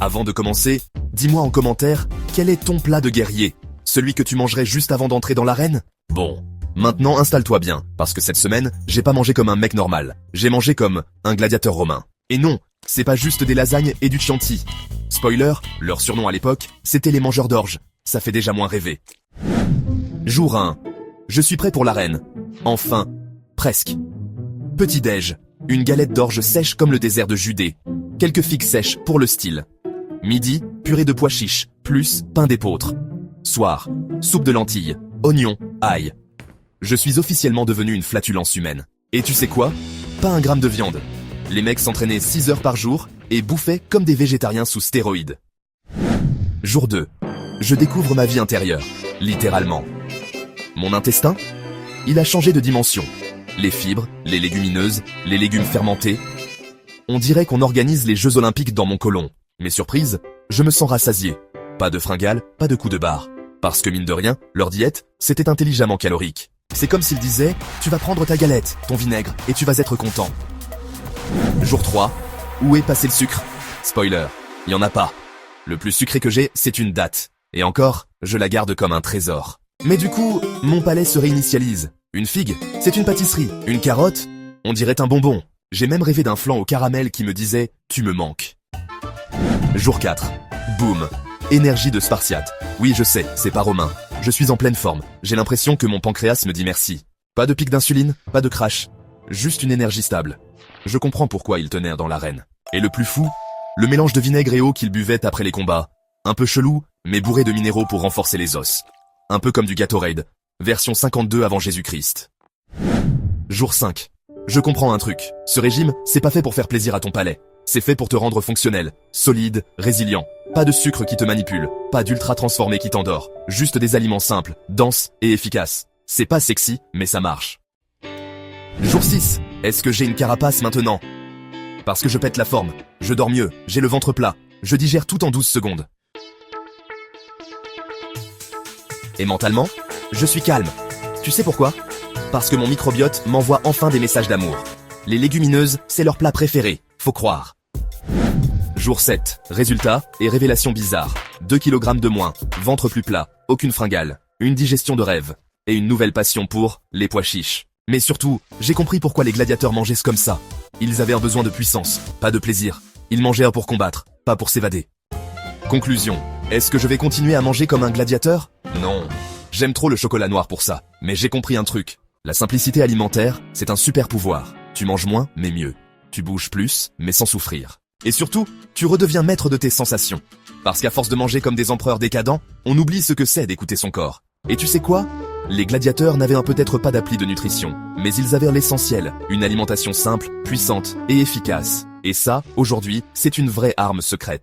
Avant de commencer, dis-moi en commentaire, quel est ton plat de guerrier? Celui que tu mangerais juste avant d'entrer dans l'arène? Bon, maintenant installe-toi bien, parce que cette semaine, j'ai pas mangé comme un mec normal. J'ai mangé comme un gladiateur romain. Et non, c'est pas juste des lasagnes et du Chianti. Spoiler, leur surnom à l'époque, c'était les mangeurs d'orge. Ça fait déjà moins rêver. Jour 1. Je suis prêt pour l'arène. Enfin, presque. Petit-déj. Une galette d'orge sèche comme le désert de Judée. Quelques figues sèches pour le style. Midi, purée de pois chiches, plus pain d'épeautre. Soir, soupe de lentilles, oignons, ail. Je suis officiellement devenu une flatulence humaine. Et tu sais quoi? Pas un gramme de viande. Les mecs s'entraînaient 6 heures par jour et bouffaient comme des végétariens sous stéroïdes. Jour 2. Je découvre ma vie intérieure, littéralement. Mon intestin? Il a changé de dimension. Les fibres, les légumineuses, les légumes fermentés. On dirait qu'on organise les Jeux Olympiques dans mon côlon. Mais surprise, je me sens rassasié. Pas de fringales, pas de coups de barre. Parce que mine de rien, leur diète, c'était intelligemment calorique. C'est comme s'ils disaient, tu vas prendre ta galette, ton vinaigre, et tu vas être content. Jour 3. Où est passé le sucre? Spoiler, il y en a pas. Le plus sucré que j'ai, c'est une date. Et encore, je la garde comme un trésor. Mais du coup, mon palais se réinitialise. Une figue, c'est une pâtisserie. Une carotte, on dirait un bonbon. J'ai même rêvé d'un flan au caramel qui me disait « Tu me manques ». Jour 4. Boum. Énergie de Spartiate. Oui, je sais, c'est pas romain. Je suis en pleine forme. J'ai l'impression que mon pancréas me dit merci. Pas de pic d'insuline, pas de crash. Juste une énergie stable. Je comprends pourquoi il tenait dans l'arène. Et le plus fou, le mélange de vinaigre et eau qu'il buvait après les combats. Un peu chelou, mais bourré de minéraux pour renforcer les os. Un peu comme du Gatorade, version 52 avant Jésus-Christ. Jour 5. Je comprends un truc. Ce régime, c'est pas fait pour faire plaisir à ton palais. C'est fait pour te rendre fonctionnel, solide, résilient. Pas de sucre qui te manipule, pas d'ultra transformé qui t'endort. Juste des aliments simples, denses et efficaces. C'est pas sexy, mais ça marche. Jour 6. Est-ce que j'ai une carapace maintenant? Parce que je pète la forme, je dors mieux, j'ai le ventre plat, je digère tout en 12 secondes. Et mentalement, je suis calme. Tu sais pourquoi? Parce que mon microbiote m'envoie enfin des messages d'amour. Les légumineuses, c'est leur plat préféré, faut croire. Jour 7, résultat et révélation bizarre. 2 kg de moins, ventre plus plat, aucune fringale, une digestion de rêve, et une nouvelle passion pour les pois chiches. Mais surtout, j'ai compris pourquoi les gladiateurs mangeaient comme ça. Ils avaient un besoin de puissance, pas de plaisir. Ils mangeaient pour combattre, pas pour s'évader. Conclusion. Est-ce que je vais continuer à manger comme un gladiateur? Non. J'aime trop le chocolat noir pour ça. Mais j'ai compris un truc. La simplicité alimentaire, c'est un super pouvoir. Tu manges moins, mais mieux. Tu bouges plus, mais sans souffrir. Et surtout, tu redeviens maître de tes sensations. Parce qu'à force de manger comme des empereurs décadents, on oublie ce que c'est d'écouter son corps. Et tu sais quoi? Les gladiateurs n'avaient peut-être pas d'appli de nutrition, mais ils avaient l'essentiel, une alimentation simple, puissante et efficace. Et ça, aujourd'hui, c'est une vraie arme secrète.